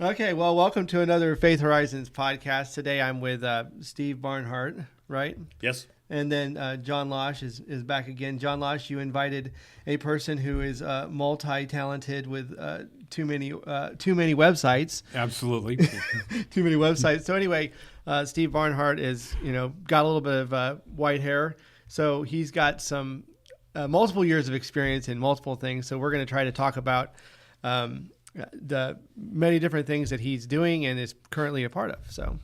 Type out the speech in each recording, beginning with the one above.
Okay, well, welcome to another Faith Horizons podcast. Today I'm with Steve Barnhart, right? Yes. And then John Losh is back again. John Losh, you invited a person who is multi-talented with too many websites. Absolutely. Too many websites. So anyway, Steve Barnhart is, got a little bit of white hair. So he's got some multiple years of experience in multiple things. So we're going to try to talk about the many different things that he's doing and is currently a part of. So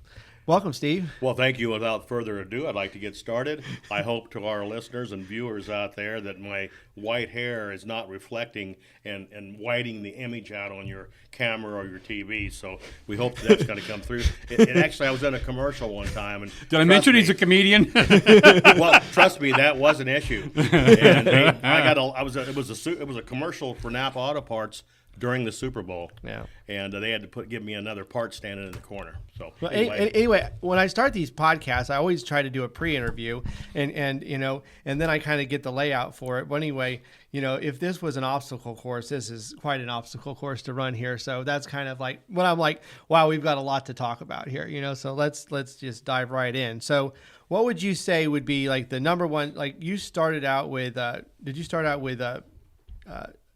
welcome, Steve. Well, thank you. Without further ado, I'd like to get started. I hope to our listeners and viewers out there that my white hair is not reflecting and whiting the image out on your camera or your TV. So we hope that's going to come through. And actually, I was in a commercial one time. And Did I mention he's a comedian? Well, trust me, that was an issue. And it was a commercial for Napa Auto Parts during the Super Bowl. Yeah. And they had to give me another part standing in the corner. So well, anyway, when I start these podcasts, I always try to do a pre-interview and then I kind of get the layout for it. But anyway, if this was an obstacle course, this is quite an obstacle course to run here. So that's kind of like when I'm like, wow, we've got a lot to talk about here, so let's just dive right in. So what would you say would be like the number one, like you started out with, did you start out with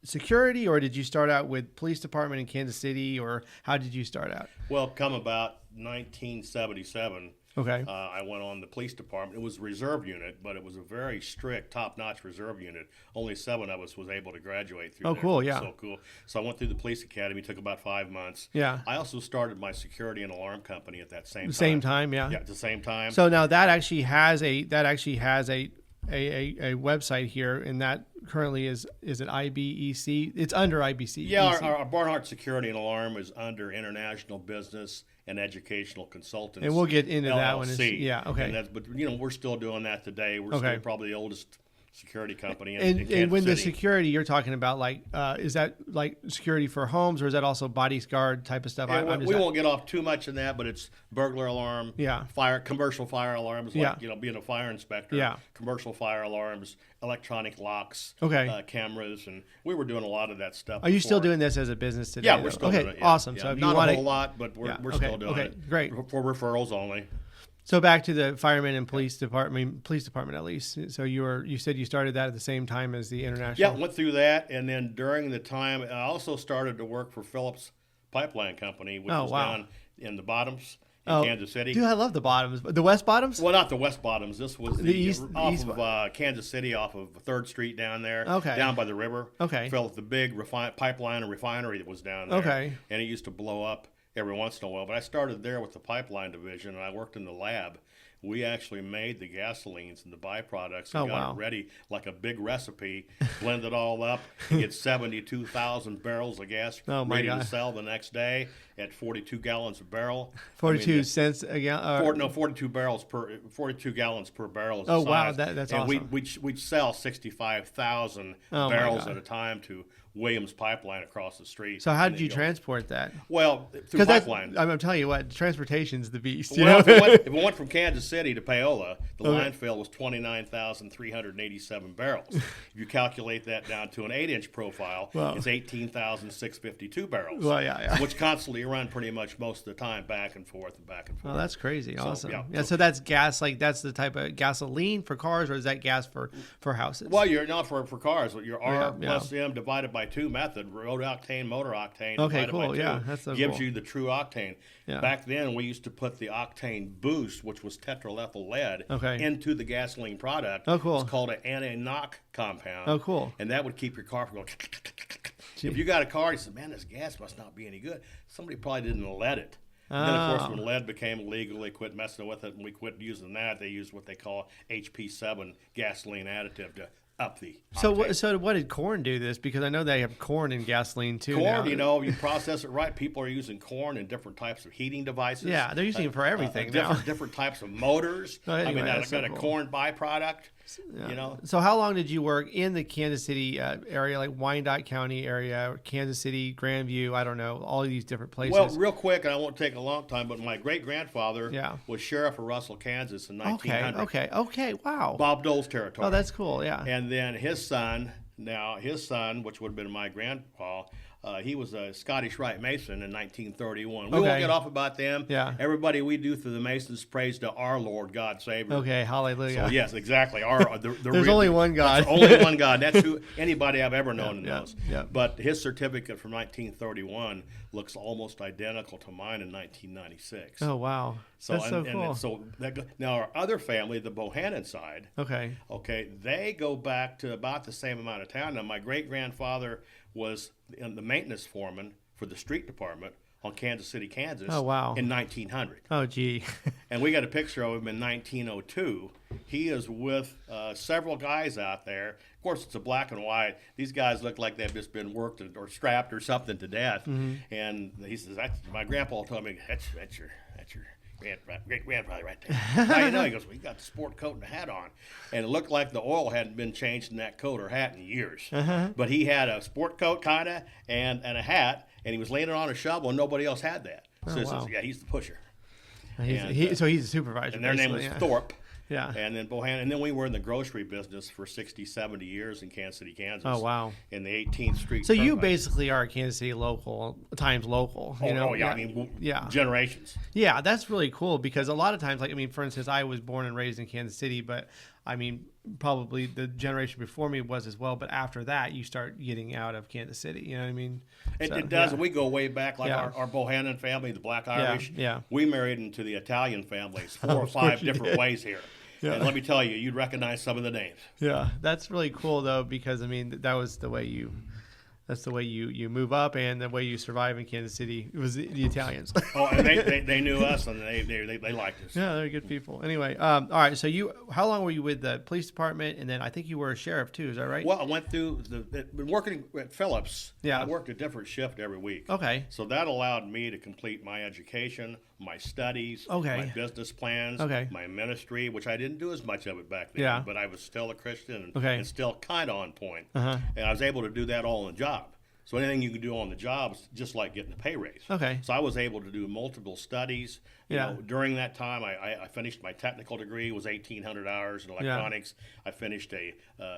security, or did you start out with police department in Kansas City, or how did you start out? Well, come about 1977, okay, I went on the police department. It was a reserve unit, but it was a very strict, top-notch reserve unit. Only 7 of us was able to graduate through there. Cool, yeah. So cool. So I went through the police academy. Took about 5 months. Yeah. I also started my security and alarm company at that same time. Same time, yeah. Yeah, at the same time. So now that actually has a website here, and that currently is it IBEC? It's under IBC. Yeah, our Barnhart Security and Alarm is under International Business and Educational Consultants. And we'll get into LLC. that one. Yeah, okay. But we're still doing that today. We're still probably the oldest security company in Kansas and when City. the security you're talking about, like, is that like security for homes, or is that also bodyguard type of stuff? Yeah, we won't get off too much in that, but it's burglar alarm, commercial fire alarms, like being a fire inspector, commercial fire alarms, electronic locks, cameras, and we were doing a lot of that stuff. Are you still doing this as a business today? Yeah, we're still doing it. Yeah. Awesome. Yeah. So if not you want a whole lot, but we're still doing it. Okay, great. For referrals only. So back to the firemen and police department at least. So you said you started that at the same time as the international. Yeah, went through that, and then during the time, I also started to work for Phillips Pipeline Company, which was down in the Bottoms in Kansas City. Dude, I love the Bottoms. The West Bottoms? Well, not the West Bottoms. This was the east of Kansas City, off of 3rd Street down there, down by the river. Okay. Phillips, the big pipeline and refinery that was down there. Okay. And it used to blow up every once in a while. But I started there with the pipeline division, and I worked in the lab. We actually made the gasolines and the byproducts and got it ready like a big recipe, blend it all up, and get 72,000 barrels of gas ready to sell the next day at 42 gallons a barrel. 42 cents a gallon? 42 gallons per barrel. Oh, wow, that's awesome. And we'd sell 65,000 barrels at a time to Williams Pipeline across the street. So how did you transport that? Well, through pipeline. I'm telling you what, transportation's the beast. Well, if it went from Kansas City to Paola, the line fill was 29,387 barrels. If you calculate that down to an 8-inch profile, it's 18,652 barrels. Well, yeah. Which constantly run pretty much most of the time back and forth and back and forth. Oh, that's crazy. Awesome. Yeah. So that's gas, like that's the type of gasoline for cars, or is that gas for houses? Well, you're not for cars. Your R plus M divided by 2 method, road octane, motor octane. Okay, divided cool. by 2 Yeah, that's so gives cool. you the true octane. Yeah. Back then, we used to put the octane boost, which was tetraethyl lead, into the gasoline product. Oh, cool. It's called an anti-knock compound. Oh, cool. And that would keep your car from going. If you got a car, you said, "Man, this gas must not be any good." Somebody probably didn't lead it. And then, of course, when lead became illegal, they quit messing with it, and we quit using that. They used what they call HP7 gasoline additive to up the octane. So what did corn do this? Because I know they have corn in gasoline too. Corn, now. You process it right. People are using corn in different types of heating devices. Yeah, they're using it for everything now. Different types of motors. Anyway, that's got a corn byproduct. Yeah. So how long did you work in the Kansas City area, like Wyandotte County area, Kansas City, Grandview, I don't know, all of these different places? Well, real quick, and I won't take a long time, but my great-grandfather was sheriff of Russell, Kansas in 1900. Okay, wow. Bob Dole's territory. Oh, that's cool, yeah. And then his son, which would have been my grandpa, He was a Scottish Rite Mason in 1931. We won't get off about them. Yeah. Everybody we do through the Masons prays to our Lord God Savior. Okay, hallelujah. So yes, exactly. There's only one God. Only one God. That's who anybody I've ever known knows. Yeah. But his certificate from 1931 looks almost identical to mine in 1996. Oh wow. So that's so cool. Now our other family, the Bohannon side. Okay, they go back to about the same amount of time. Now my great grandfather was the maintenance foreman for the street department on Kansas City, Kansas. Oh wow. In 1900. Oh gee. And we got a picture of him in 1902. He is with several guys out there. Of course, it's a black and white. These guys look like they've just been worked or strapped or something to death. Mm-hmm. And he says, my grandpa told me, that's your great grandfather right there. How you know? He goes, well, he got the sport coat and the hat on. And it looked like the oil hadn't been changed in that coat or hat in years. Uh-huh. But he had a sport coat kind of and a hat, and he was laying it on a shovel, and nobody else had that. So wow. Yeah, he's the pusher. So he's a supervisor. And their name was Thorpe. Yeah. And then Bohannon. And then we were in the grocery business for 60, 70 years in Kansas City, Kansas. Oh, wow. In the 18th Street. So you basically are a Kansas City local, times local. You know? Yeah. I mean, generations. Yeah, that's really cool because a lot of times, for instance, I was born and raised in Kansas City, but I mean, probably the generation before me was as well. But after that, you start getting out of Kansas City. You know what I mean? It does. Yeah. We go way back, like our Bohannon family, the Black Irish. Yeah. We married into the Italian families 4 or 5 different ways here. Yeah. And let me tell you, you'd recognize some of the names. Yeah, that's really cool though, because I mean that was the way you. That's the way you move up and the way you survive in Kansas City. It was the Italians. And they knew us and they liked us. Yeah, they're good people. Anyway, all right. So how long were you with the police department? And then I think you were a sheriff too. Is that right? Well, I went through been working at Phillips. Yeah. I worked a different shift every week. Okay. So that allowed me to complete my education, my studies, my business plans, my ministry, which I didn't do as much of it back then, but I was still a Christian and still kind of on point. Uh-huh. And I was able to do that all on the job. So anything you can do on the job is just like getting a pay raise. Okay. So I was able to do multiple studies. You know, during that time, I finished my technical degree. It was 1,800 hours in electronics. I finished a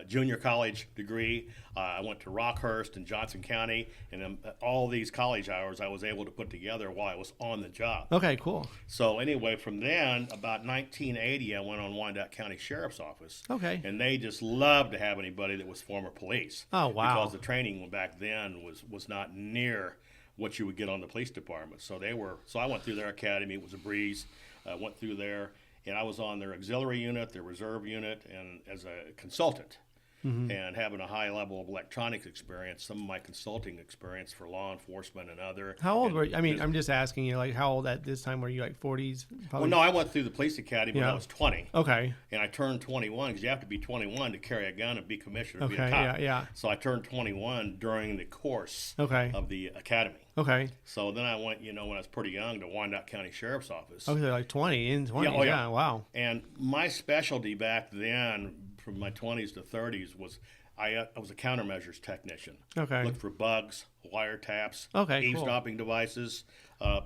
junior college degree. I went to Rockhurst in Johnson County. And all these college hours I was able to put together while I was on the job. Okay, cool. So anyway, from then, about 1980, I went on Wyandotte County Sheriff's Office. Okay. And they just loved to have anybody that was former police. Oh, wow. Because the training back then was not near what you would get on the police department. So I went through their academy. It was a breeze. I went through there, and I was on their auxiliary unit, their reserve unit, and as a consultant. Mm-hmm. And having a high level of electronics experience, some of my consulting experience for law enforcement and other. How old were you? I mean, I'm just asking you, like, how old at this time were you, like 40s? Probably? Well, no, I went through the police academy when I was 20. Okay. And I turned 21 because you have to be 21 to carry a gun and be commissioned or be a cop. Yeah. So I turned 21 during the course of the academy. Okay. So then I went, when I was pretty young, to Wyandotte County Sheriff's Office. Okay, like 20. Yeah, wow. And my specialty back then, from my 20s to 30s, was I was a countermeasures technician. Okay. Looked for bugs, wiretaps, eavesdropping devices.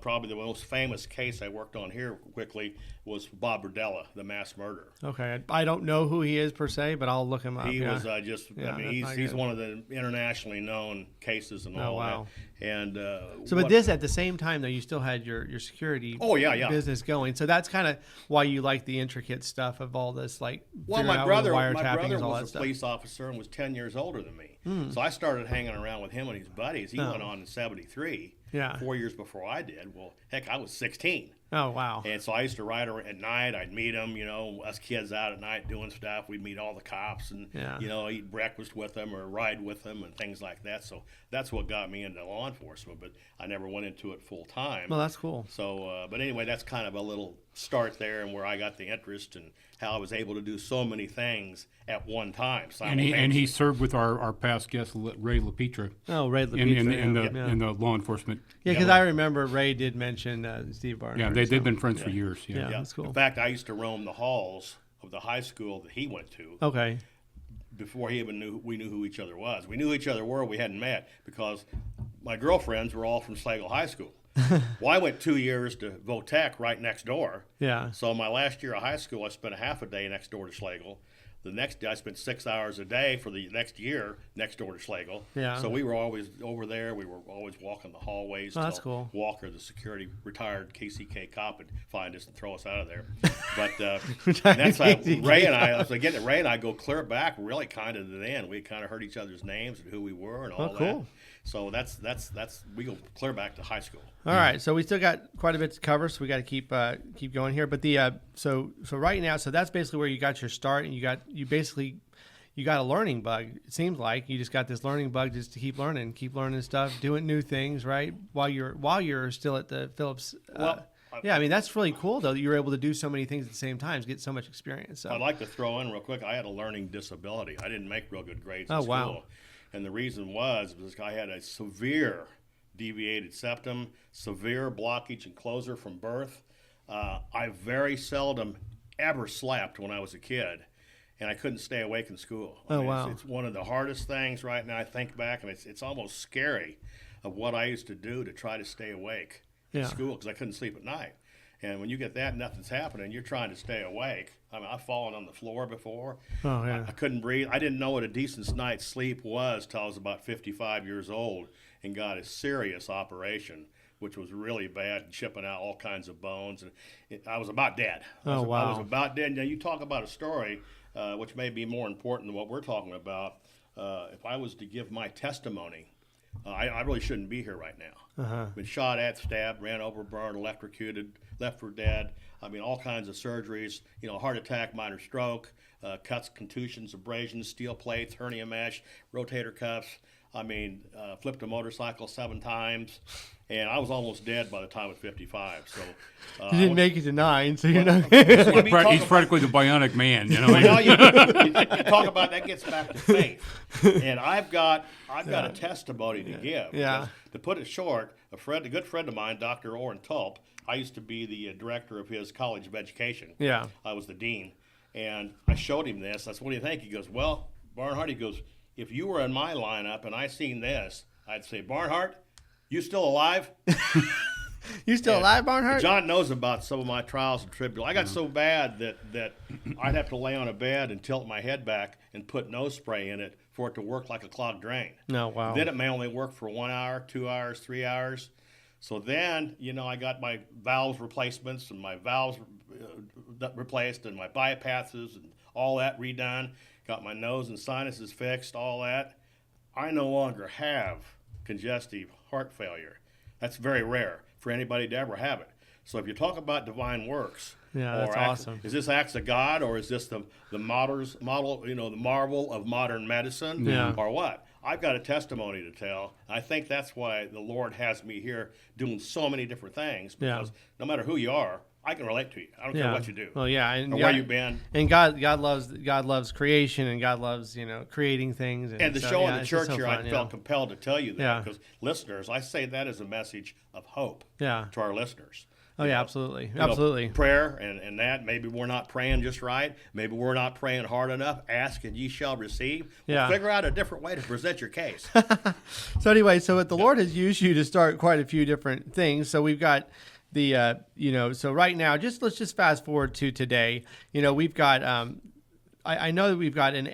Probably the most famous case I worked on here quickly was Bob Berdella, the mass murderer. Okay. I don't know who he is per se, but I'll look him up. He was he's one of the internationally known cases and all that. And but this at the same time though, you still had your security business going. So that's kind of why you like the intricate stuff of all this, like my brother was a police officer and was 10 years older than me. So I started hanging around with him and his buddies. He went on in 73. 4 years before I did. Well, heck, I was 16. Oh, wow. And so I used to ride at night. I'd meet them, us kids out at night doing stuff. We'd meet all the cops and, eat breakfast with them or ride with them and things like that. So that's what got me into law enforcement, but I never went into it full time. Well, that's cool. So, but anyway, that's kind of a little start there and where I got the interest and how I was able to do so many things at one time. And he served with our past guest, Ray LaPetra. Oh, Ray LaPetra. In the law enforcement. Yeah, because I remember Ray did mention Steve Barnhart. Yeah, they've been friends for years. Yeah, that's cool. In fact, I used to roam the halls of the high school that he went to. Okay. Before he even knew who each other was. We knew each other we hadn't met because my girlfriends were all from Slagle High School. Well, I went 2 years to Votech right next door. Yeah. So my last year of high school, I spent a half a day next door to Slagle. The next day, I spent 6 hours a day for the next year next door to Schlegel. Yeah. So we were always over there. We were always walking the hallways. Oh, that's cool. Walker, the security, retired KCK cop, would find us and throw us out of there. But that's how Ray and I go clear back, really kind of to the end. We kind of heard each other's names and who we were and all that. Cool. So that's we go clear back to high school. All right, so we still got quite a bit to cover, so we got to keep going here. But the so right now, so that's basically where you got your start, and you got a learning bug. It seems like you just got this learning bug just to keep learning stuff, doing new things, right? While you're still at the Phillips. Yeah, I mean that's really cool though that you were able to do so many things at the same time, get so much experience. So. I'd like to throw in real quick. I had a learning disability. I didn't make real good grades in school. Wow. And the reason was I had a severe deviated septum, severe blockage and closure from birth. I very seldom ever slept when I was a kid, and I couldn't stay awake in school. Wow. It's one of the hardest things right now. I think back, and it's almost scary of what I used to do to try to stay awake in school because I couldn't sleep at night. And when you get that, nothing's happening. You're trying to stay awake. I mean, I've fallen on the floor before. Oh, yeah. I couldn't breathe. I didn't know what a decent night's sleep was till I was about 55 years old and got a serious operation, which was really bad, chipping out all kinds of bones. And I was about dead. I was about dead. Now, you talk about a story, which may be more important than what we're talking about. If I was to give my testimony, I really shouldn't be here right now. Been shot at, stabbed, ran over, burned, electrocuted, left for dead. I mean, all kinds of surgeries, heart attack, minor stroke, cuts, contusions, abrasions, steel plates, hernia mesh, rotator cuffs. I mean, flipped a motorcycle 7 times, and I was almost dead by the time I was 55. So you didn't make it to 9, so you're not. He's practically the bionic man. Well, you talk about that gets back to faith, and I've got a testimony to give. Yeah. To put it short, a good friend of mine, Dr. Orrin Tulp, I used to be the director of his College of Education. Yeah. I was the dean, and I showed him this. I said, "What do you think?" He goes, "Well, Barnhart," he goes, "if you were in my lineup and I seen this, I'd say, Barnhart, you still alive?" You still alive, Barnhart? John knows about some of my trials and tribulations. I got so bad that I'd have to lay on a bed and tilt my head back and put nose spray in it for it to work like a clogged drain. No, wow. Then it may only work for 1 hour, 2 hours, 3 hours. So then, I got my valves replacements and my valves replaced and my bypasses and all that redone. Got my nose and sinuses fixed, all that. I no longer have congestive heart failure. That's very rare for anybody to ever have it. So if you talk about divine works, that's awesome. Is this acts of God, or is this the model, the marvel of modern medicine, or what? I've got a testimony to tell. I think that's why the Lord has me here doing so many different things, because no matter who you are, I can relate to you. I don't care what you do. Well, and or where you've been. And God loves creation, and God loves creating things. And the so, show in the church so here, fun, I felt compelled to tell you that because listeners, I say that as a message of hope to our listeners. Oh yeah, absolutely, absolutely. Prayer and that maybe we're not praying just right. Maybe we're not praying hard enough. Ask and ye shall receive. Figure out a different way to present your case. So anyway, the Lord has used you to start quite a few different things. So we've got the so right now, let's just fast forward to today. We've got I know that we've got an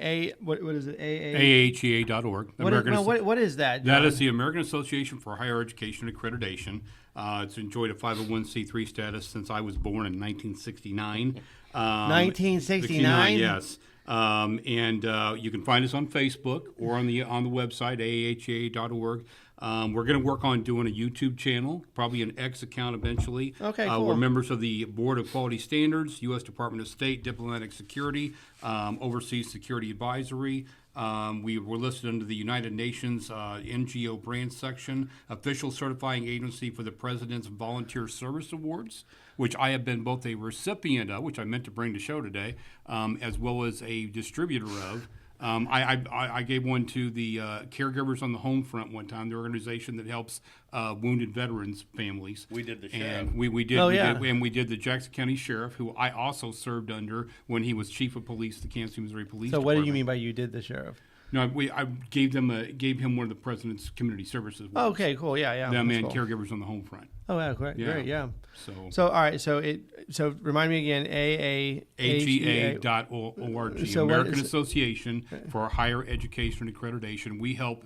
what is it? AAHEA.org. What is that, John? That is the American Association for Higher Education Accreditation. It's enjoyed a 501c3 status since I was born in 1969. 1969? Yes. And you can find us on Facebook or on the website, aahea.org. We're going to work on doing a YouTube channel, probably an X account eventually. Okay, cool. We're members of the Board of Quality Standards, U.S. Department of State, Diplomatic Security, Overseas Security Advisory. We were listed under the United Nations NGO Brand Section, Official Certifying Agency for the President's Volunteer Service Awards, which I have been both a recipient of, which I meant to bring to show today, as well as a distributor of. I gave one to the Caregivers on the Home Front one time, the organization that helps wounded veterans' families. We did the sheriff. And we did the Jackson County Sheriff, who I also served under when he was Chief of Police, the Kansas City, Missouri Police Department. So what do you mean by you did the sheriff? No, I gave him one of the president's community services. Oh, okay, cool. Yeah. Them and cool. caregivers on the home front. Oh, yeah, great. Yeah. So all right. So remind me again. AAHEA.org. So American Association for Higher Education and Accreditation. We help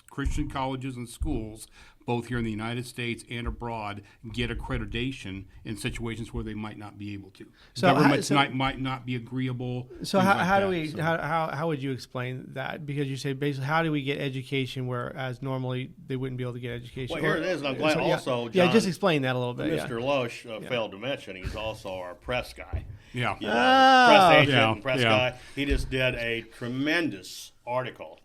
Christian colleges and schools, both here in the United States and abroad, get accreditation in situations where they might not be able to. So governments might not be agreeable. So how would you explain that? Because you say basically, how do we get education whereas normally they wouldn't be able to get education? Well, here it is, and I'm glad also, John, just explain that a little bit. Mr. Loesch failed to mention he's also our press guy. Yeah. Press agent, press guy. He just did a tremendous article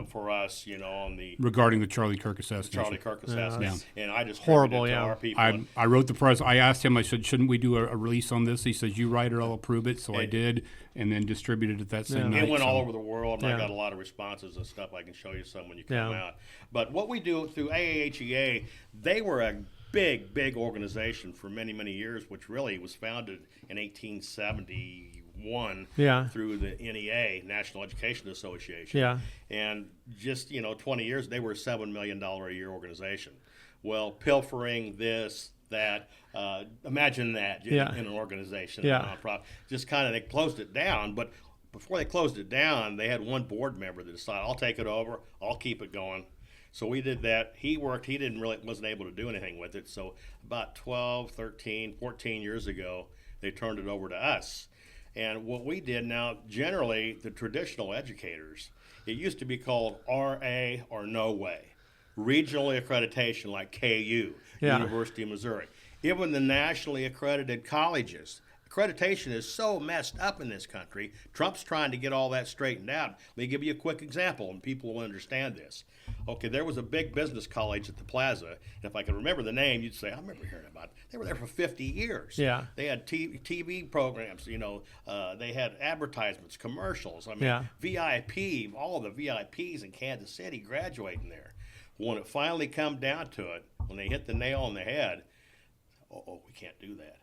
for us, on the regarding the Charlie Kirk assassination. And I just horrible. to our people. I wrote the press. I asked him. I said, "Shouldn't we do a release on this?" He says, "You write it, I'll approve it." So I did, and then distributed it that same night. It went all over the world, and I got a lot of responses and stuff. I can show you some when you come out. But what we do through AAHEA, they were a big organization for many years, which really was founded in 1871 through the NEA, National Education Association. And just 20 years, they were a $7 million a year organization. Well, pilfering, this, that, imagine that in an organization, a nonprofit. Just kind of, they closed it down, but before they closed it down, they had one board member that decided, I'll take it over, I'll keep it going. So we did that. He worked. He wasn't able to do anything with it. So about 12, 13, 14 years ago, they turned it over to us. And what we did now, generally, the traditional educators, it used to be called RA or No Way, regional accreditation like KU, University of Missouri. Even the nationally accredited colleges, accreditation is so messed up in this country. Trump's trying to get all that straightened out. Let me give you a quick example, and people will understand this. Okay, there was a big business college at the Plaza, and if I could remember the name, you'd say, I remember hearing about it. They were there for 50 years. They had TV programs, they had advertisements, commercials. VIP, all of the VIPs in Kansas City graduating there. When it finally come down to it, when they hit the nail on the head, we can't do that.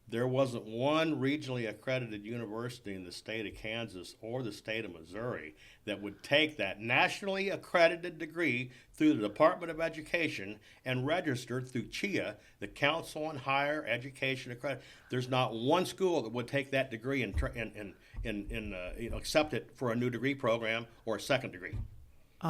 There wasn't one regionally accredited university in the state of Kansas or the state of Missouri that would take that nationally accredited degree through the Department of Education and register through CHIA, the Council on Higher Education Accreditation. There's not one school that would take that degree and accept it for a new degree program or a second degree.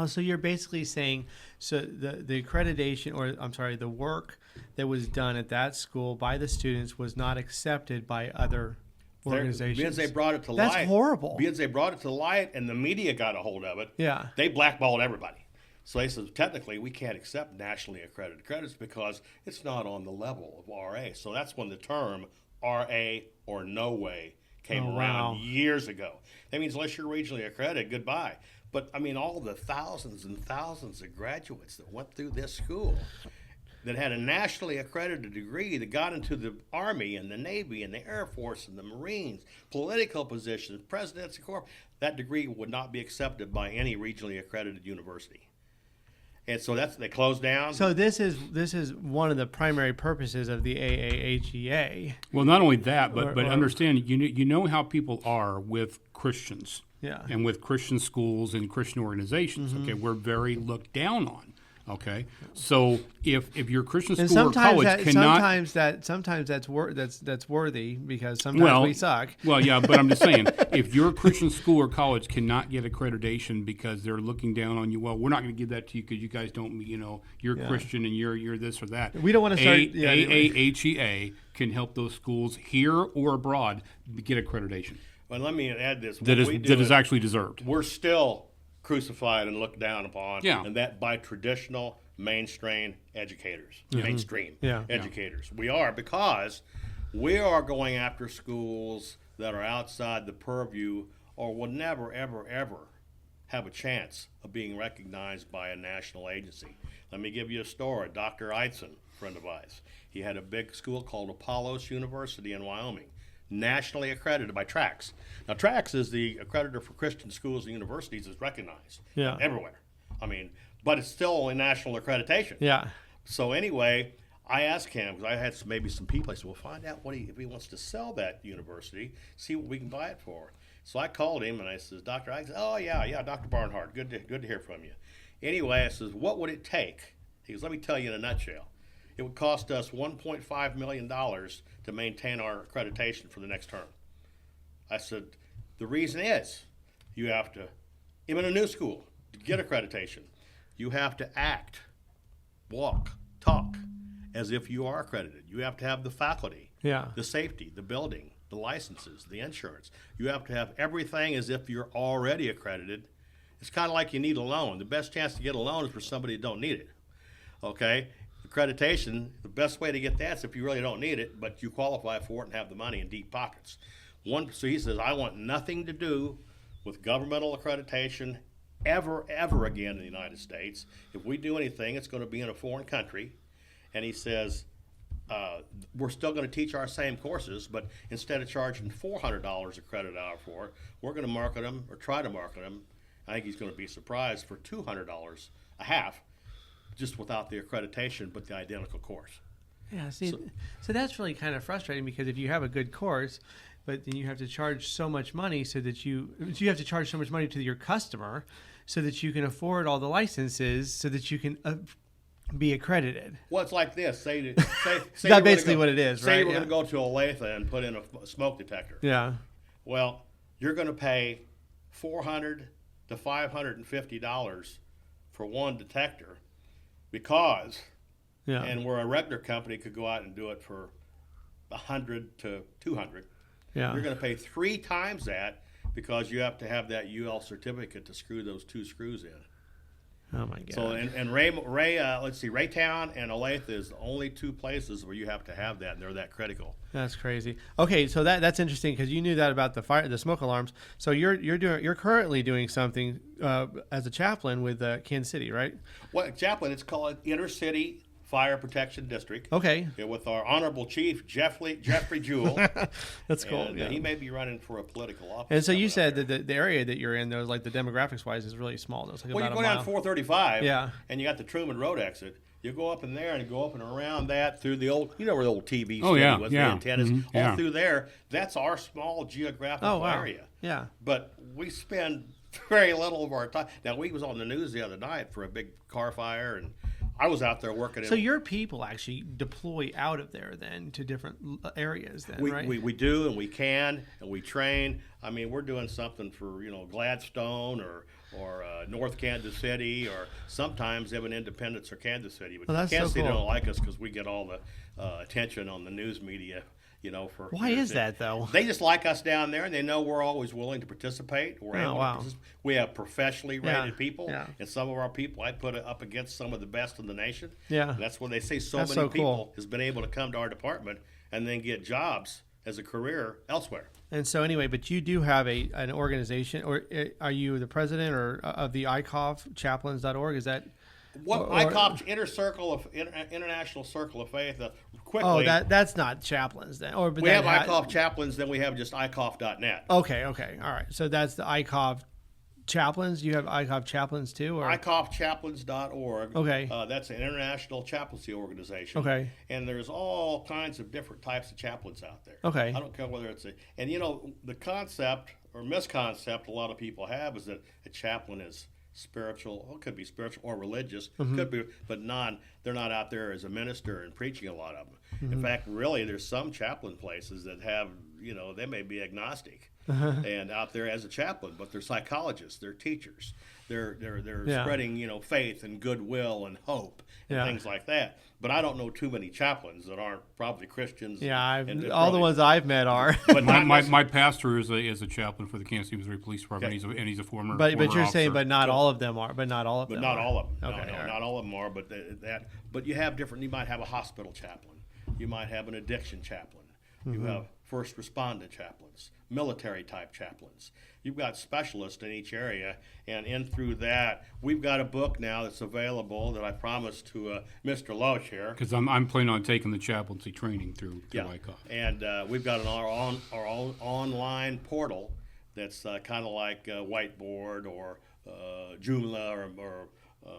So you're basically saying, the accreditation, the work that was done at that school by the students was not accepted by other organizations. Because they brought it to light. That's horrible. Because they brought it to light and the media got a hold of it. They blackballed everybody. So they said, technically, we can't accept nationally accredited credits because it's not on the level of RA. So that's when the term RA or No Way came around years ago. That means unless you're regionally accredited, goodbye. But, all the thousands and thousands of graduates that went through this school that had a nationally accredited degree that got into the Army and the Navy and the Air Force and the Marines, political positions, presidency corps, that degree would not be accepted by any regionally accredited university. And so they closed down. So this is one of the primary purposes of the AAHEA. Well, not only that, but understand, you know how people are with Christians. And with Christian schools and Christian organizations, okay, we're very looked down on. Okay, so if your Christian school or college cannot, sometimes that's worthy because sometimes we suck. Well, yeah, but I'm just saying, if your Christian school or college cannot get accreditation because they're looking down on you, well, we're not going to give that to you because you guys don't, you're Christian and you're this or that. We don't want to start. AAHEA can help those schools here or abroad get accreditation. Well, let me add this. That is actually deserved. We're still crucified and looked down upon, and that by traditional mainstream educators, educators. We are, because we are going after schools that are outside the purview or will never, ever, ever have a chance of being recognized by a national agency. Let me give you a story. Dr. Eitzen, a friend of ours, he had a big school called Apollos University in Wyoming, nationally accredited by TRACS. Now, TRACS is the accreditor for Christian schools and universities, is recognized everywhere. But it's still only national accreditation. Yeah. So anyway, I asked him, because I had maybe some people, I said, well, find out if he wants to sell that university, see what we can buy it for. So I called him and I says, Dr. I said, oh, yeah, Dr. Barnhart, good to hear from you. Anyway, I says, what would it take? He goes, let me tell you in a nutshell. It would cost us $1.5 million to maintain our accreditation for the next term. I said, the reason is you have to, even a new school, to get accreditation, you have to act, walk, talk as if you are accredited. You have to have the faculty, the safety, the building, the licenses, the insurance. You have to have everything as if you're already accredited. It's kind of like you need a loan. The best chance to get a loan is for somebody that don't need it. Okay? Accreditation, the best way to get that is if you really don't need it, but you qualify for it and have the money in deep pockets. So he says, I want nothing to do with governmental accreditation ever again in the United States. If we do anything, it's going to be in a foreign country. And he says, we're still going to teach our same courses, but instead of charging $400 a credit hour for it, we're going to market them or try to market them. I think he's going to be surprised for $200 a half, just without the accreditation, but the identical course. Yeah, see, so that's really kind of frustrating, because if you have a good course, but then you have to charge so much money so that you have to charge so much money to your customer so that you can afford all the licenses so that you can be accredited. Well, it's like this. Say that's basically what it is, right? Say we're going to go to Olathe and put in a smoke detector. Yeah. Well, you're going to pay $400 to $550 for one detector because, and where a regular company could go out and do it for $100 to $200. Yeah. You're going to pay 3 times that because you have to have that UL certificate to screw those 2 screws in. Oh my God! So and Raytown and Olathe is the only 2 places where you have to have that, and they're that critical. That's crazy. Okay, so that's interesting because you knew that about the smoke alarms. So you're currently doing something as a chaplain with Kansas City, right? Well, chaplain, it's called Intercity Fire Protection District. Okay. With our honorable chief, Jeffrey Jewell. That's cool. And, he may be running for a political office. And so you said that the area that you're in, though, like the demographics-wise, is really small. It's like well, about you go down 435, and you got the Truman Road exit. You go up in there and you go up and around that through the old, where the old TV was, the antennas, all through there. That's our small geographical area. Yeah. But we spend very little of our time. Now, we was on the news the other night for a big car fire, and I was out there working. So your people actually deploy out of there then to different areas then, right? We do, and we can, and we train. I mean, we're doing something for, Gladstone or North Kansas City, or sometimes even Independence or Kansas City. But Kansas City don't like us because we get all the attention on the news media. Why is that though? They just like us down there, and they know we're always willing to participate. We're able to participate. We have professionally rated people, and some of our people I put up against some of the best in the nation. Yeah, and that's when they say so many people has been able to come to our department and then get jobs as a career elsewhere. And so anyway, but you do have an organization, or are you the president or of the ICOF chaplains.org? Is that? What ICOF International Circle of Faith? Quickly. Oh, that's not chaplains then. We have ICOF chaplains, then we have just ICOF.net. Okay, all right. So that's the ICOF chaplains. You have ICOF chaplains too, or ICOFchaplains.org. Okay, that's an international chaplaincy organization. Okay, and there's all kinds of different types of chaplains out there. Okay, I don't care whether it's the concept or misconcept a lot of people have is that a chaplain is spiritual. Well, it could be spiritual or religious, could be, but they're not out there as a minister and preaching a lot of them. In fact, really, there's some chaplain places that have, they may be agnostic and out there as a chaplain, but they're psychologists, they're teachers, they're spreading, faith and goodwill and hope and things like that. But I don't know too many chaplains that aren't probably Christians. Yeah, all the ones I've met are. But my pastor is a chaplain for the Kansas City, Missouri Police Department. Okay. And he's a former. But you're officer. saying, but not all of them are. But not all of them. Not all of them. Okay, no, not all of them are. But But you have different. You might have a hospital chaplain. You might have an addiction chaplain. You have first responder chaplains, military type chaplains. You've got specialists in each area, and in through that, we've got a book now that's available that I promised to Mr. Loesch here. Because I'm planning on taking the chaplaincy training through ICOF. And we've got our own online portal that's kind of like Whiteboard or Joomla or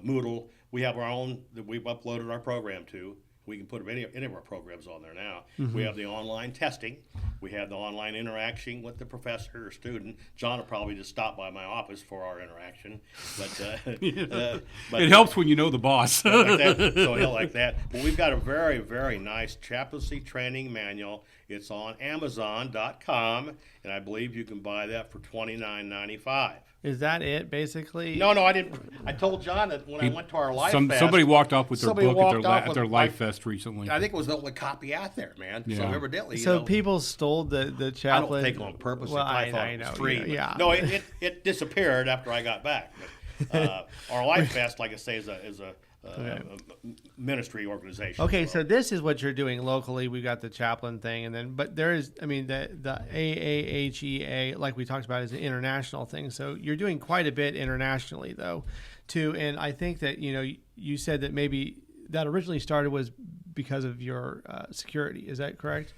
Moodle. We have our own that we've uploaded our program to. We can put any of our programs on there now. We have the online testing. We have the online interaction with the professor or student. John will probably just stop by my office for our interaction. But it helps when you know the boss. like that, so he'll like that. But we've got a very, very nice chaplaincy training manual. It's on Amazon.com, and I believe you can buy that for $29.95. Is that it, basically? No, I didn't. I told John that when I went to our Life Fest. Somebody walked off with their somebody book at walked off their with Life Fest recently. I think it was the only copy out there, man. So Yeah. evidently, So people stole the chaplain. I don't take it on purpose. Well, I thought it was free. Yeah. No, it disappeared after I got back. But, our Life Fest, like I say, is a ministry organization. Okay, so this is what you're doing locally. We've got the chaplain thing, and then, but there is, I mean, the AAHEA, like we talked about, is an international thing. So you're doing quite a bit internationally, though, too. And I think that, you said that maybe that originally started was because of your security. Is that correct?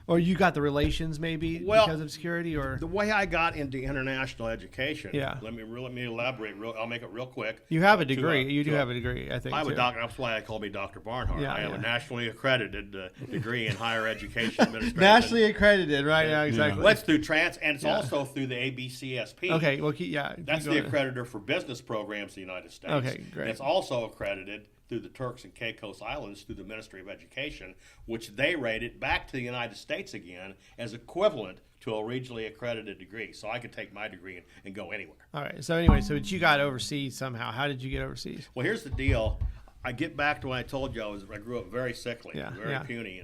Or you got the relations maybe because of security, or the way I got into international education. Yeah. Let me elaborate. I'll make it real quick. You have a degree. You do have a degree, I think. I have too. a doctor. That's why I call me Dr. Barnhart. Yeah, I have yeah. a nationally accredited degree in higher education administration. Nationally accredited, right? Yeah, exactly. Well, it's through and it's also through the ABCSP. Okay, well, That's the accreditor for business programs in the United States. Okay, great. And it's also accredited through the Turks and Caicos Islands through the Ministry of Education, which they rated back to the United States again as equivalent to a regionally accredited degree. So I could take my degree and go anywhere. All right. So anyway, but you got overseas somehow. How did you get overseas? Well, here's the deal. I get back to when I told you I grew up very sickly, very puny,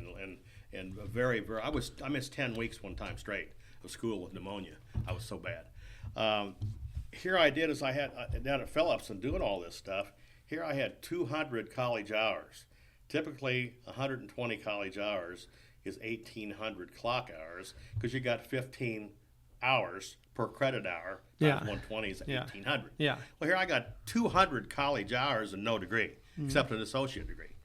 and very, very. I missed 10 weeks one time straight of school with pneumonia. I was so bad. Here I did as I had down at Phillips and doing all this stuff. Here I had 200 college hours. Typically, 120 college hours is 1,800 clock hours because you got 15 hours per credit hour. Yeah. 120 is 1,800. Yeah. Well, here I got 200 college hours and no degree, except an associate degree.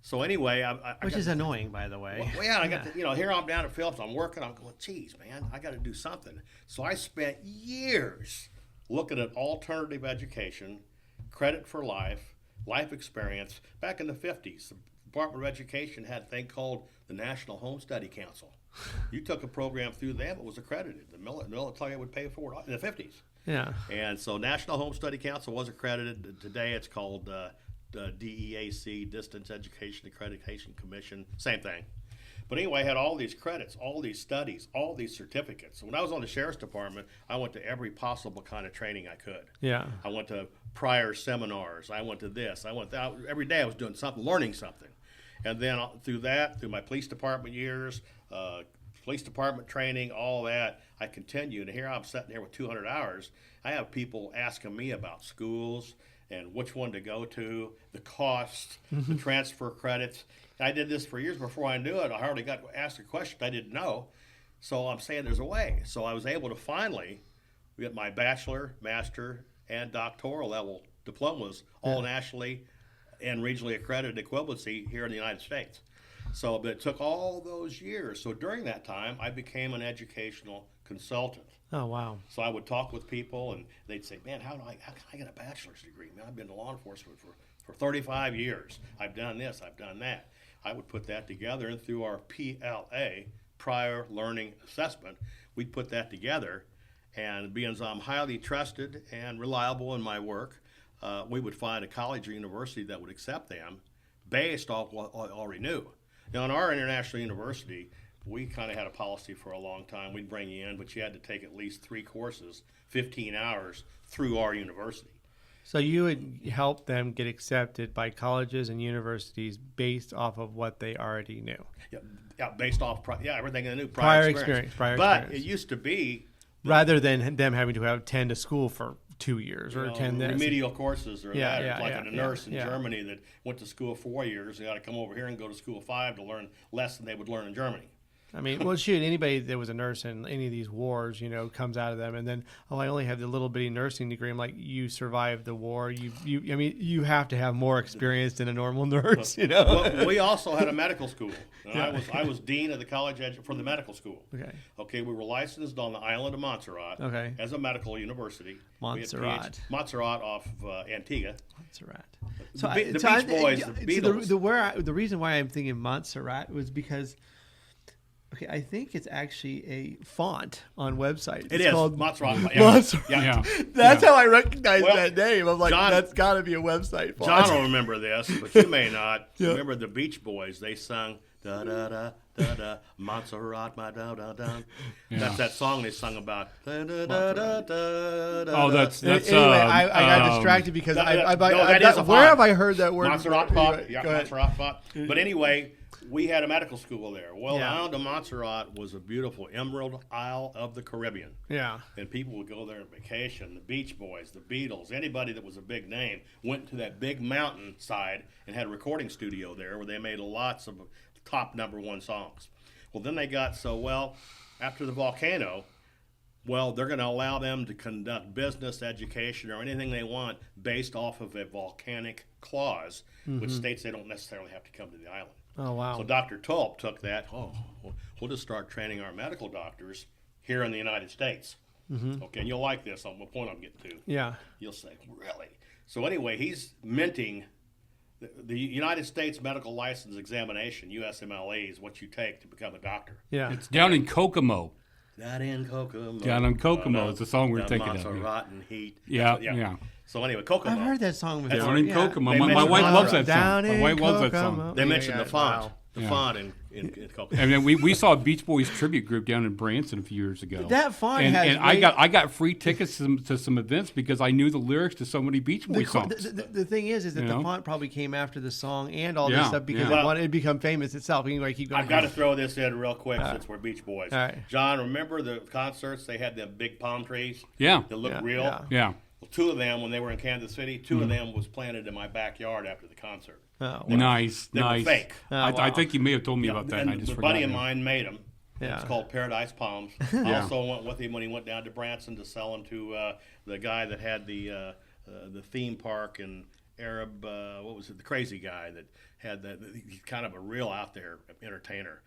So anyway, Which is annoying, by the way. Well, yeah, I got to, here I'm down at Phillips. I'm working. I'm going, geez, man, I got to do something. So I spent years looking at alternative education, credit for life experience. Back in the 50s, the Department of Education had a thing called the National Home Study Council. You took a program through them, it was accredited. The military would pay for it in the 50s. Yeah. And so National Home Study Council was accredited. Today it's called DEAC, Distance Education Accreditation Commission, same thing. But anyway, I had all these credits, all these studies, all these certificates. So when I was on the Sheriff's Department, I went to every possible kind of training I could. Yeah. I went to prior seminars. I went to this. I went that. Every day I was doing something, learning something. And then through my police department years, police department training, all that, I continued. And here I'm sitting here with 200 hours. I have people asking me about schools and which one to go to, the cost, the transfer credits. I did this for years before I knew it. I hardly got asked a question I didn't know. So I'm saying there's a way. So I was able to finally get my bachelor, master, and doctoral level diplomas all nationally and regionally accredited equivalency here in the United States. So but it took all those years. So during that time, I became an educational consultant. Oh, wow. So I would talk with people, and they'd say, man, how can I get a bachelor's degree? Man, I've been in law enforcement for 35 years. I've done this, I've done that. I would put that together, and through our PLA, Prior Learning Assessment, we'd put that together, and being as I'm highly trusted and reliable in my work, we would find a college or university that would accept them based off what I already knew. Now, in our international university, we kind of had a policy for a long time. We'd bring you in, but you had to take at least 3 courses, 15 hours through our university. So you would help them get accepted by colleges and universities based off of what they already knew. Yeah, based off everything they knew Prior experience. But it used to be rather than them having to attend a school for 2 years or attend this. Remedial courses or that. Yeah, like a nurse in Germany that went to school 4 years. They got to come over here and go to school 5 to learn less than they would learn in Germany. I mean, well, shoot, anybody that was a nurse in any of these wars, comes out of them, and then, I only have the little bitty nursing degree. I'm like, you survived the war. I mean, you have to have more experience than a normal nurse, Well, we also had a medical school. And I was dean of the college for the medical school. Okay, we were licensed on the island of Montserrat. As a medical university. Montserrat off Antigua. Montserrat. So the Beach Boys, the Beatles. The reason why I'm thinking Montserrat was because. Okay, I think it's actually a font on websites. It's called Montserrat. Yeah. That's how I recognize that name. I'm like, that's got to be a website font. John will remember this, but you may not. Remember the Beach Boys? They sung da da da da da Montserrat, my da da da. That's that song they sung about. Da, da, da, da, da, da, oh, that's. Anyway, I got distracted because where have I heard that word? Montserrat font. Yeah, Montserrat font. But anyway. We had a medical school there. Well, the island of Montserrat was a beautiful emerald isle of the Caribbean. Yeah. And people would go there on vacation. The Beach Boys, the Beatles, anybody that was a big name went to that big mountainside and had a recording studio there where they made lots of top #1 songs. Well, then they got after the volcano, they're going to allow them to conduct business, education, or anything they want based off of a volcanic clause, which states they don't necessarily have to come to the island. Oh, wow. So Dr. Tulp took that, we'll just start training our medical doctors here in the United States. Okay, and you'll like this on the point I'm getting to. Yeah. You'll say, really? So anyway, he's minting the United States Medical License Examination, USMLE, is what you take to become a doctor. Yeah. It's down in Kokomo. Down in Kokomo. Down in Kokomo is the song we're thinking of. Montserrat and heat. Yeah. So anyway, Kokomo. I've heard that song before. Down in Kokomo. My wife loves that song. My wife loves that song. They mentioned the font. Wow. The font in Kokomo. And then we saw a Beach Boys tribute group down in Branson a few years ago. That font and I got free tickets to some events because I knew the lyrics to so many Beach Boys songs. The thing is that the font probably came after the song and all this stuff because it wanted to become famous itself. Anyway, keep going. I've got to throw this in real quick since we're Beach Boys. All right. John, remember the concerts? They had them big palm trees. Yeah. That looked real. Yeah. Well, 2 of them, when they were in Kansas City, 2 of them was planted in my backyard after the concert. Oh, wow. Nice. They were fake. I think you may have told me about that. And I just forgot. A buddy of mine made them. Yeah. It's called Paradise Palms. I also went with him when he went down to Branson to sell them to the guy that had the theme park and Arab, the crazy guy that had he's kind of a real out there entertainer.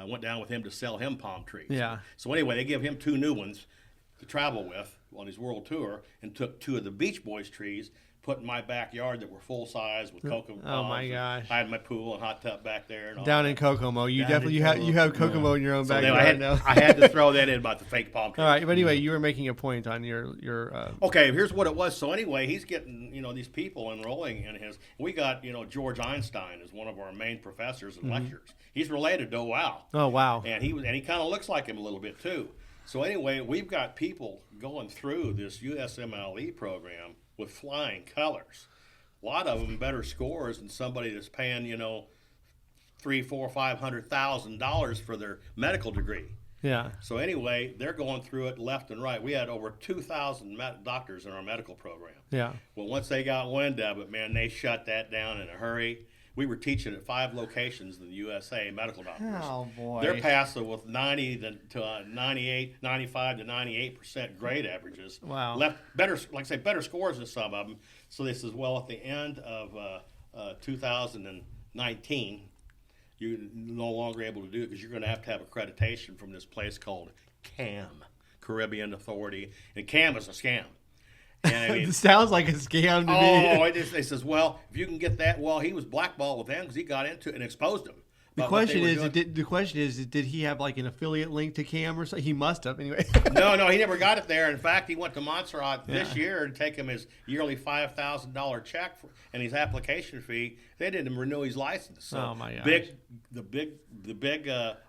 Went down with him to sell him palm trees. Yeah. So anyway, they give him 2 new ones to travel with on his world tour, and took 2 of the Beach Boys trees, put in my backyard that were full size with cocoa palms. Oh my gosh! I had my pool and hot tub back there. And all down in Kokomo, you have Kokomo in your own backyard now. I had to throw that in about the fake palm trees. All right, but anyway, you were making a point on your. Okay, here's what it was. So anyway, he's getting these people enrolling in his. We got George Einstein is one of our main professors and lecturers. He's related to Wow. Oh wow! And he kind of looks like him a little bit too. So anyway, we've got people going through this USMLE program with flying colors. A lot of them better scores than somebody that's paying, $300,000, $400,000, $500,000 for their medical degree. Yeah. So anyway, they're going through it left and right. We had over 2,000 doctors in our medical program. Yeah. Well, once they got wind of it, man, they shut that down in a hurry. We were teaching at 5 locations in the USA, medical doctors. Oh, boy. They're passing with 95 to 98% grade averages. Wow. Better scores than some of them. So they says, well, at the end of 2019, you're no longer able to do it because you're going to have accreditation from this place called CAM, Caribbean Authority. And CAM is a scam. And it sounds like a scam to me. Oh, they says, well, if you can get that, he was blackballed with them because he got into it and exposed them. The question is, did he have like an affiliate link to CAM or something? He must have, anyway. No, he never got it there. In fact, he went to Montserrat this year to take him his yearly $5,000 check and his application fee. They didn't renew his license. So oh my gosh! The big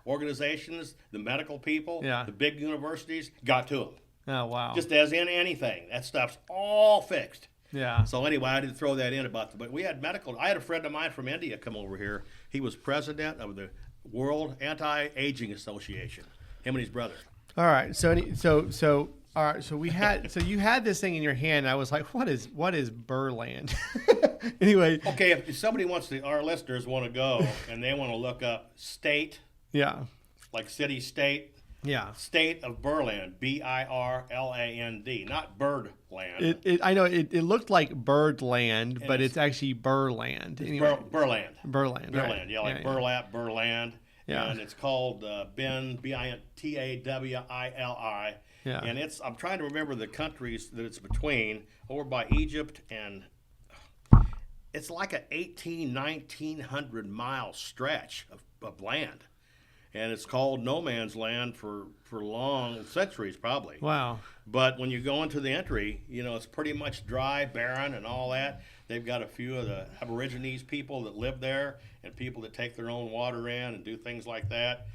organizations, the medical people, the big universities got to him. Oh, wow. Just as in anything. That stuff's all fixed. Yeah. So anyway, I didn't throw that in but we had medical. I had a friend of mine from India come over here. He was president of the World Anti-Aging Association. Him and his brother. All right. So all right. So we had you had this thing in your hand. And I was like, what is Burland? Anyway. Okay, if somebody our listeners want to go and they want to look up state. Yeah. like city, state. Yeah. State of Berland, Birland, not Birdland. I know it looked like Birdland, but it's actually Burland. Anyway. Burland. Burland. Burland, right. yeah, like Burlap, Burland. Yeah. And it's called Bintawili. Yeah. And I'm trying to remember the countries that it's between, over by Egypt, and it's like an 1900 mile stretch of land. And it's called no man's land for long centuries, probably. Wow. But when you go into the entry, it's pretty much dry, barren, and all that. They've got a few of the Aborigines people that live there and people that take their own water in and do things like that.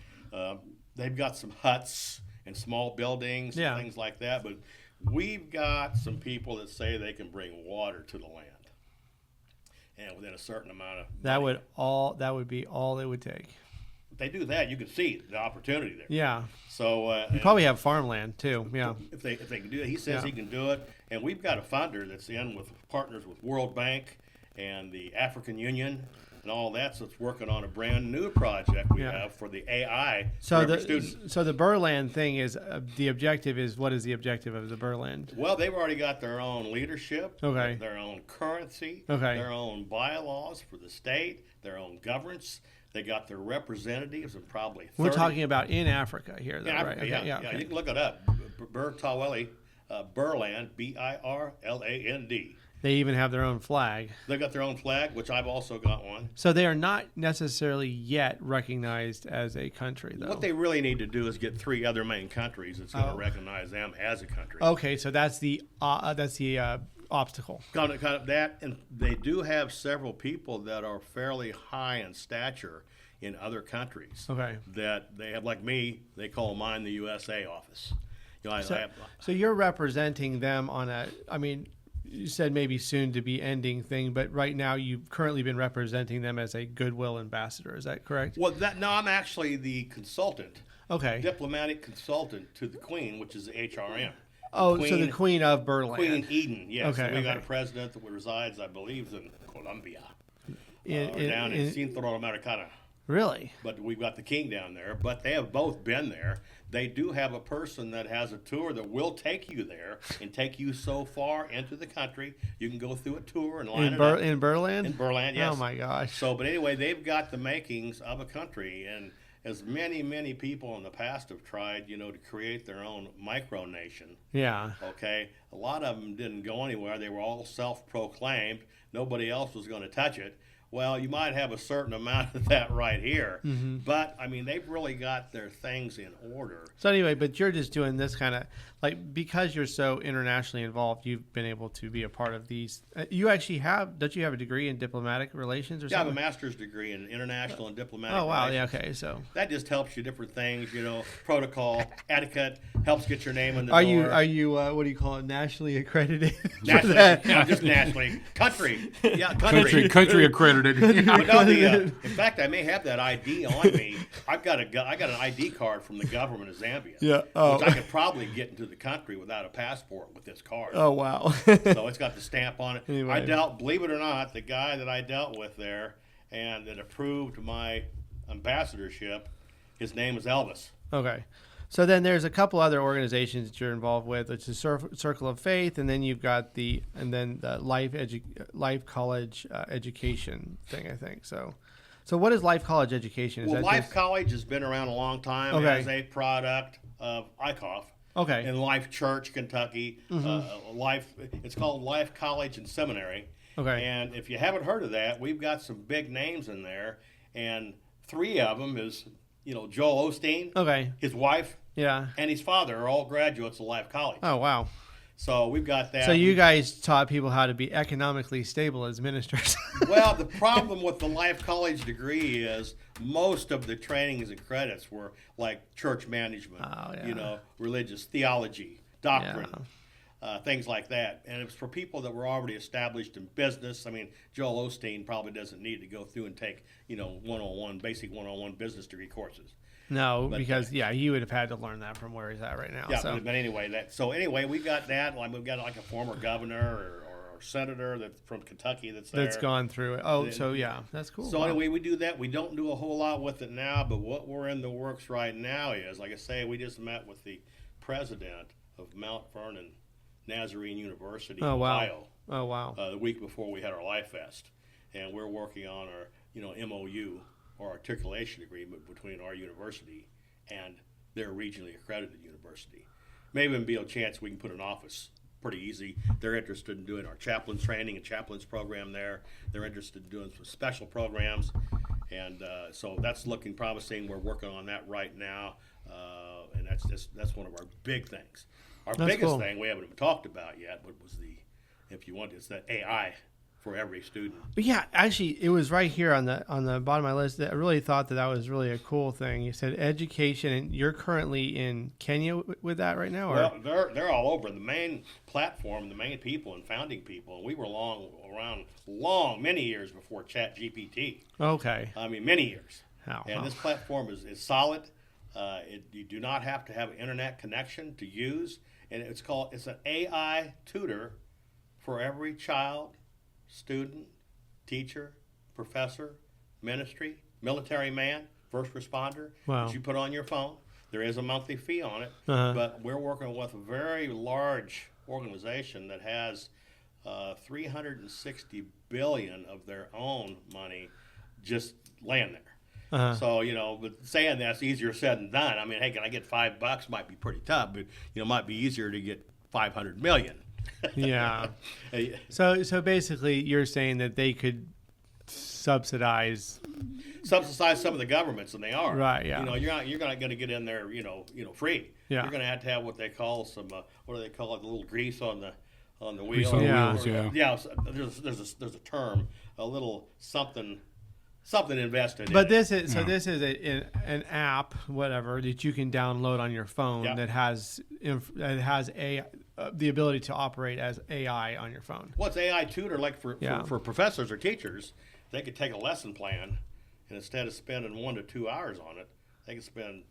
They've got some huts and small buildings and things like that. But we've got some people that say they can bring water to the land. And within a certain amount of money. That would be all it would take. If they do that, you can see the opportunity there. Yeah. So you probably have farmland too. Yeah. If they can do it, he says he can do it, and we've got a funder that's in with partners with World Bank and the African Union and all that. So it's working on a brand new project we have for the AI for every student. So the Burland thing is the objective is, what is the objective of the Burland? Well, they've already got their own leadership, their own currency, their own bylaws for the state, their own governance. They got their representatives and probably 30. We're talking about in Africa here, though, right? Okay, yeah. You can look it up. Bintawili, Burland, Birland. They even have their own flag. They got their own flag, which I've also got one. So they are not necessarily yet recognized as a country, though. What they really need to do is get 3 other main countries that's going to recognize them as a country. Okay, so that's the obstacle. Kind of that, and they do have several people that are fairly high in stature in other countries. Okay. That they have, like me, they call mine the USA office. So you're representing them on you said maybe soon to be ending thing, but right now you've currently been representing them as a goodwill ambassador. Is that correct? Well, no, I'm actually the consultant. Okay. Diplomatic consultant to the Queen, which is the HRM. So the Queen of Berland. Queen Eden, yes. Okay, so we got a president that resides, I believe, in Colombia. Down in Centro Americana. Really? But we've got the king down there. But they have both been there. They do have a person that has a tour that will take you there and take you so far into the country. You can go through a tour and line it up. In Berland? In Berland, yes. Oh, my gosh. So, but anyway, they've got the makings of a country. And as many people in the past have tried, to create their own micronation. Yeah. Okay. A lot of them didn't go anywhere. They were all self-proclaimed. Nobody else was going to touch it. Well, you might have a certain amount of that right here, but they've really got their things in order. So anyway, but you're just doing this kind of because you're so internationally involved, you've been able to be a part of these. You actually don't you have a degree in diplomatic relations or something? I have a master's degree in international and diplomatic relations. Oh, wow. Yeah, okay. So that just helps you different things, protocol, etiquette, helps get your name in the door. Are you what do you call it, nationally accredited? Nationally, yeah, just nationally. Country accredited. But no, in fact, I may have that ID on me. I got an ID card from the government of Zambia, which I could probably get into the country without a passport with this card. Oh, wow. So it's got the stamp on it. Anyway. Believe it or not, the guy that I dealt with there and that approved my ambassadorship, his name is Elvis. Okay. So then there's a couple other organizations that you're involved with. It's the Circle of Faith, and then you've got the Life College education thing, I think. So what is Life College education? Life College has been around a long time as a product of ICOF. Okay. In Life Church, Kentucky. It's called Life College and Seminary. Okay. And if you haven't heard of that, we've got some big names in there, and 3 of them is, Joel Osteen. Okay. His wife. Yeah. And his father are all graduates of Life College. Oh, wow. So we've got that. So you guys taught people how to be economically stable as ministers. Well, the problem with the Life College degree is most of the trainings and credits were like church management, religious theology, doctrine, things like that. And it was for people that were already established in business. Joel Osteen probably doesn't need to go through and take, basic 101 business degree courses. No, because he would have had to learn that from where he's at right now. Yeah, but anyway, we've got that. We've got like a former governor or senator that's from Kentucky that's there. That's gone through it. Oh, so yeah, that's cool. So anyway, we do that. We don't do a whole lot with it now, but what we're in the works right now is, like I say, we just met with the president of Mount Vernon Nazarene University in Ohio. Oh, wow. The week before we had our Life Fest, and we're working on our MOU, or articulation agreement, between our university and their regionally accredited university. Maybe even be a chance we can put an office. Pretty easy. They're interested in doing our chaplains training and chaplains program there. They're interested in doing some special programs, and so that's looking promising. We're working on that right now, and that's one of our big things. Our biggest thing we haven't even talked about yet, but was if you want, it's the AI for every student. But yeah, actually, it was right here on the bottom of my list that I really thought that was really a cool thing. You said education, and you're currently in Kenya with that right now? Or? Well, they're all over. The main platform, the main people and founding people, and we were around many years before ChatGPT. Okay. I mean, many years. How? This platform is solid. You do not have to have an internet connection to use, and it's an AI tutor for every child, student, teacher, professor, ministry, military man, first responder. Wow. That you put on your phone. There is a monthly fee on it, but we're working with a very large organization that has $360 billion of their own money just laying there. So, but saying that's easier said than done. I mean, hey, can I get $5? Might be pretty tough, but it might be easier to get 500 million. Yeah. So basically, you're saying that they could subsidize some of the governments, and they are. Right. Yeah. You're not going to get in there, free. Yeah. You're going to have what they call some what do they call it? A little grease on the wheel. Grease on the wheels. Yeah. Yeah. So there's a term, a little something invested in. But this is an app, whatever, that you can download on your phone that has the ability to operate as AI on your phone. What's AI tutor like for professors or teachers? They could take a lesson plan, and instead of spending 1 to 2 hours on it, they could spend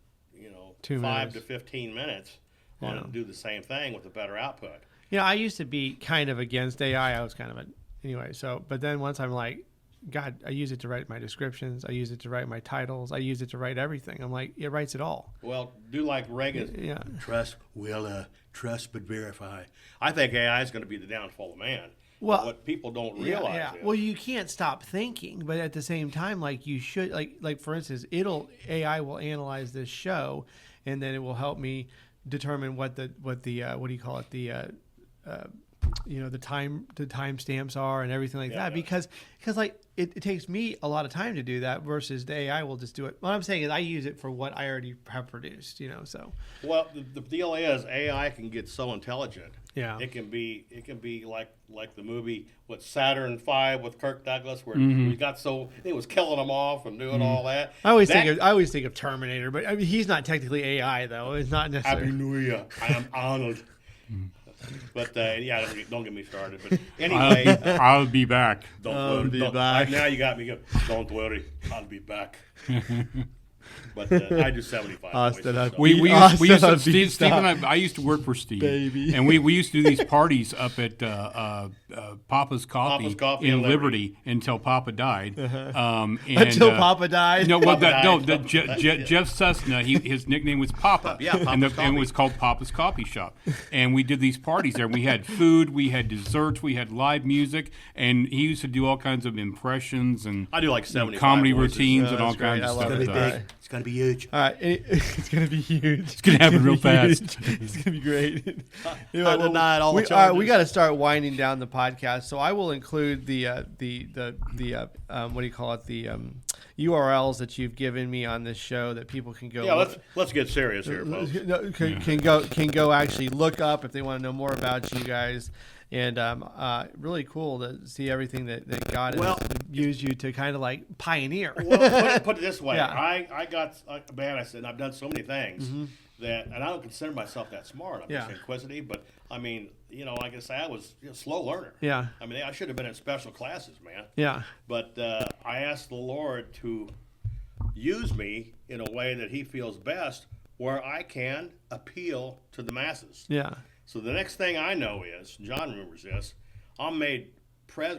5 to 15 minutes on it and do the same thing with a better output. I used to be kind of against AI. I was kind of anyway. So, but then once I'm like, God, I use it to write my descriptions. I use it to write my titles. I use it to write everything. I'm like, it writes it all. Well, do like Reagan. Yeah. Trust but verify. I think AI is going to be the downfall of man. Well, what people don't realize is, well, you can't stop thinking, but at the same time, like you should, like for instance, AI will analyze this show, and then it will help me determine what do you call it, the time stamps are and everything like that, because like it takes me a lot of time to do that versus the AI will just do it. What I'm saying is I use it for what I already have produced, so. Well, the deal is AI can get so intelligent. Yeah. It can be like the movie Saturn V with Kirk Douglas, where he got it was killing them off and doing all that. I always think of Terminator, but I mean, he's not technically AI though. It's not necessarily. Happy New Year. I am Arnold. But don't get me started. But anyway, I'll be back. Don't be back. Now you got me good. Don't worry, I'll be back. But I do 75 voices. So. We used to, Steve and I used to work for Steve, baby. And we used to do these parties up at Papa's Coffee in Liberty until Papa died. Until Papa died. No, Jeff Cessna, his nickname was Papa. And it was called Papa's Coffee Shop. And we did these parties there. We had food, we had desserts, we had live music, and he used to do all kinds of impressions and I do like 75 comedy voices. routines and all kinds of stuff. It's gonna be huge. All right, it's gonna be huge. It's gonna happen real fast. It's gonna be great. I denied all the charges. We got to start winding down the podcast, so I will include the what do you call it, the URLs that you've given me on this show that people can go. Yeah, let's get serious here, folks. Can go actually look up if they want to know more about you guys. And really cool to see everything that God has used you to kind of like pioneer. Well, put it this way. Yeah. I got I said I've done so many things that, and I don't consider myself that smart. I'm just inquisitive, but I mean, like I say, I was a slow learner. Yeah. I mean, I should have been in special classes, man. Yeah. But I asked the Lord to use me in a way that He feels best, where I can appeal to the masses. Yeah. So the next thing I know is, John remembers this, I'm made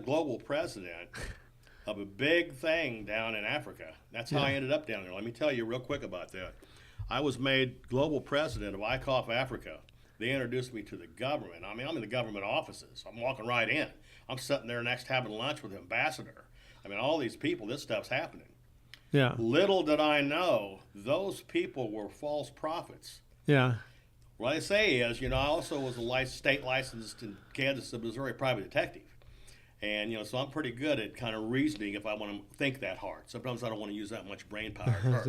global president of a big thing down in Africa. That's how I ended up down there. Let me tell you real quick about that. I was made global president of ICOF Africa. They introduced me to the government. I mean, I'm in the government offices. I'm walking right in. I'm sitting there next having lunch with the ambassador. I mean, all these people, this stuff's happening. Yeah. Little did I know, those people were false prophets. Yeah. What I say is, I also was a state licensed in Kansas and Missouri private detective. And, so I'm pretty good at kind of reasoning if I want to think that hard. Sometimes I don't want to use that much brain power.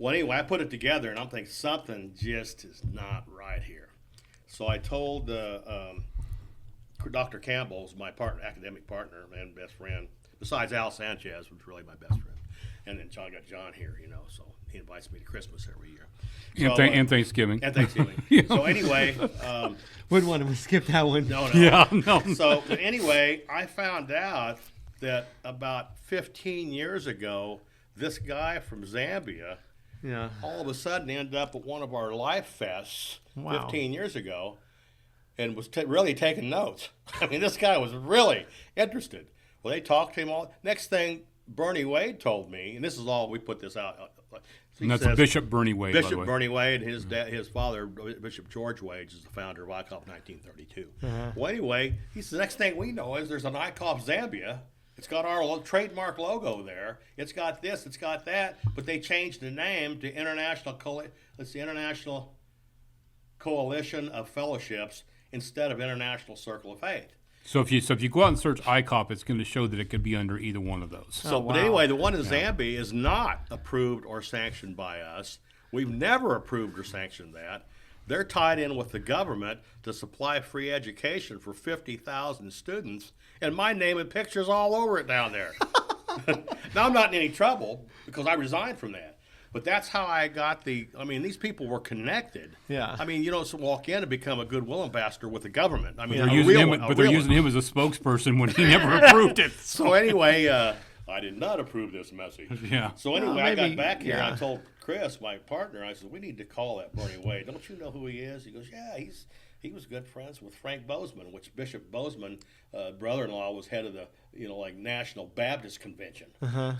Well, anyway, I put it together, and I'm thinking something just is not right here. So I told Dr. Campbell, was my academic partner and best friend, besides Al Sanchez, who's really my best friend. And then I got John here, so he invites me to Christmas every year. So, and Thanksgiving. And Thanksgiving. So anyway. Wouldn't want to skip that one. No. Yeah, no. So anyway, I found out that about 15 years ago, this guy from Zambia all of a sudden ended up at one of our life fests 15 years ago and was really taking notes. I mean, this guy was really interested. Well, they talked to him all. Next thing, Bernie Wade told me, and this is all, we put this out. And that's Bishop Bernie Wade, Bishop by the way. Bernie Wade, his his father, Bishop George Wade, is the founder of ICOF 1932. Well, anyway, he said, the next thing we know is there's an ICOF Zambia. It's got our trademark logo there. It's got this, it's got that, but they changed the name to International Coalition of Fellowships instead of International Circle of Faith. So if you go out and search ICOP, it's going to show that it could be under either one of those. So, but anyway, the one in Zambia is not approved or sanctioned by us. We've never approved or sanctioned that. They're tied in with the government to supply free education for 50,000 students, and my name and picture's all over it down there. Now, I'm not in any trouble because I resigned from that. But that's how I got these people were connected. Yeah. I mean, you don't walk in and become a goodwill ambassador with the government. I mean, they're using him as a spokesperson when he never approved it. So anyway, I did not approve this message. Yeah. So anyway, I got back here and I told Chris, my partner, I said, we need to call that Bernie Wade. Don't you know who he is? He goes, yeah, he was good friends with Frank Bozeman, which Bishop Bozeman, brother-in-law, was head of the National Baptist Convention.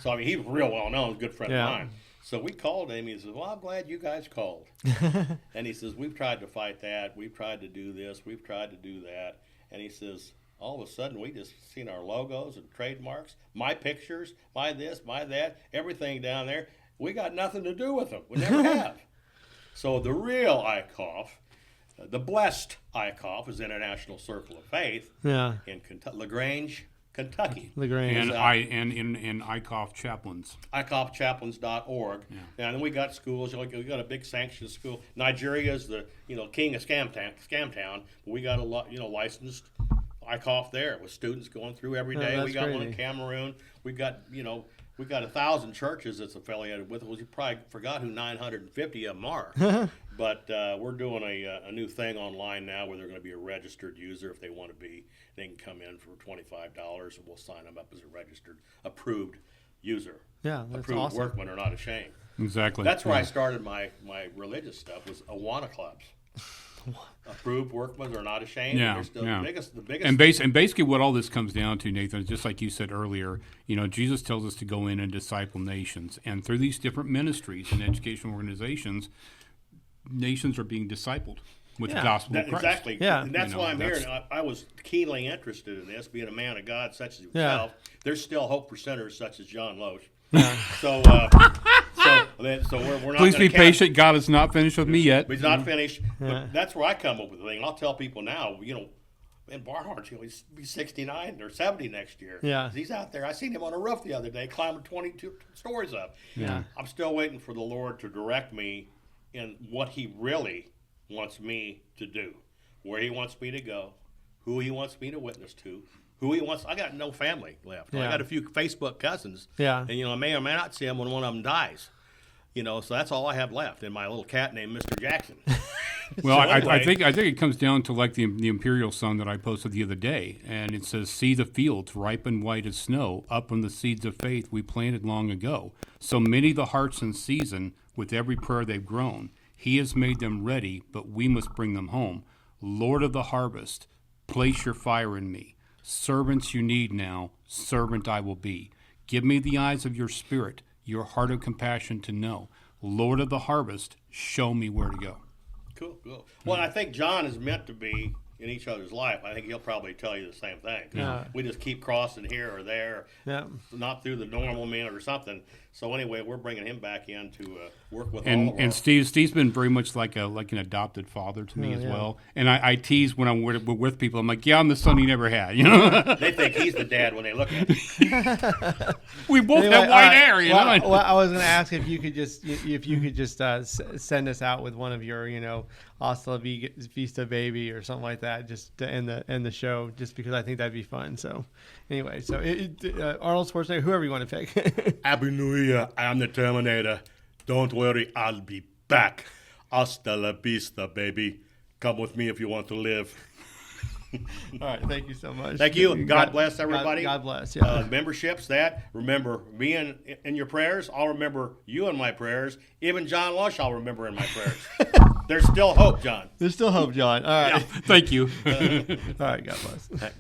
So I mean, he's real well known, good friend of mine. So we called him. He says, well, I'm glad you guys called. And he says, we've tried to fight that. We've tried to do this. We've tried to do that. And he says, all of a sudden, we just seen our logos and trademarks, my pictures, my this, my that, everything down there. We got nothing to do with them. We never have. So the real ICOF, the blessed ICOF, is International Circle of Faith in LaGrange, Kentucky. LaGrange. And in ICOF chaplains. ICOFchaplains.org. Yeah. And then we got schools. We got a big sanctioned school. Nigeria is the king of scam town. But we got a lot licensed ICOF there with students going through every day. We got one in Cameroon. We got 1,000 churches that's affiliated with it. You probably forgot who 950 of them are. But we're doing a new thing online now where they're going to be a registered user if they want to be. They can come in for $25 and we'll sign them up as a registered, approved user. Yeah, that's approved awesome. Workmen are not ashamed. Exactly. That's where I started my religious stuff, was Awana clubs. Approved workmen are not ashamed. Yeah, they're still the biggest. And basically what all this comes down to, Nathan, is just like you said earlier, Jesus tells us to go in and disciple nations. And through these different ministries and educational organizations, nations are being discipled with the gospel of Christ. Exactly. Yeah. And that's why I'm here. And I was keenly interested in this, being a man of God such as himself. There's still hope for sinners such as John Loesch. So we're not. Please be patient. God is not finished with me yet. He's not finished. But that's where I come up with the thing. I'll tell people now, and Barnhart, he's be 69 or 70 next year. Yeah. He's out there. I seen him on a roof the other day, climbing 22 stories up. Yeah. I'm still waiting for the Lord to direct me in what He really wants me to do, where He wants me to go, who He wants me to witness to. I got no family left. Yeah. I got a few Facebook cousins. Yeah. And, I may or may not see them when one of them dies. So that's all I have left, and my little cat named Mr. Jackson. Well, I think it comes down to like the Imperial Sun that I posted the other day, and it says, "See the fields ripen white as snow, up from the seeds of faith we planted long ago. So many the hearts in season, with every prayer they've grown. He has made them ready, but we must bring them home. Lord of the harvest, place your fire in me. Servants you need now, servant I will be. Give me the eyes of your spirit, your heart of compassion to know. Lord of the harvest, show me where to go. Cool. Well, I think John is meant to be in each other's life. I think he'll probably tell you the same thing. Yeah. We just keep crossing here or there, not through the normal means or something. So anyway, we're bringing him back in to work with all of And Steve's been very much like an adopted father to me as well. And I tease when I'm with people. I'm like, yeah, I'm the son he never had. You know, they think he's the dad when they look at him. We both have white hair. You know. Well, I was going to ask if you could just send us out with one of your Hasta La Vista Baby or something like that, just to end the show, just because I think that'd be fun. So anyway, so Arnold Schwarzenegger, whoever you want to pick. Happy New Year. I'm the Terminator. Don't worry, I'll be back. Hasta la vista, baby. Come with me if you want to live. All right, thank you so much. Thank you. God bless everybody. God bless. Yeah. Memberships, remember me in your prayers. I'll remember you in my prayers. Even John Lush, I'll remember in my prayers. There's still hope, John. There's still hope, John. All right. Yeah, thank you. All right, God bless.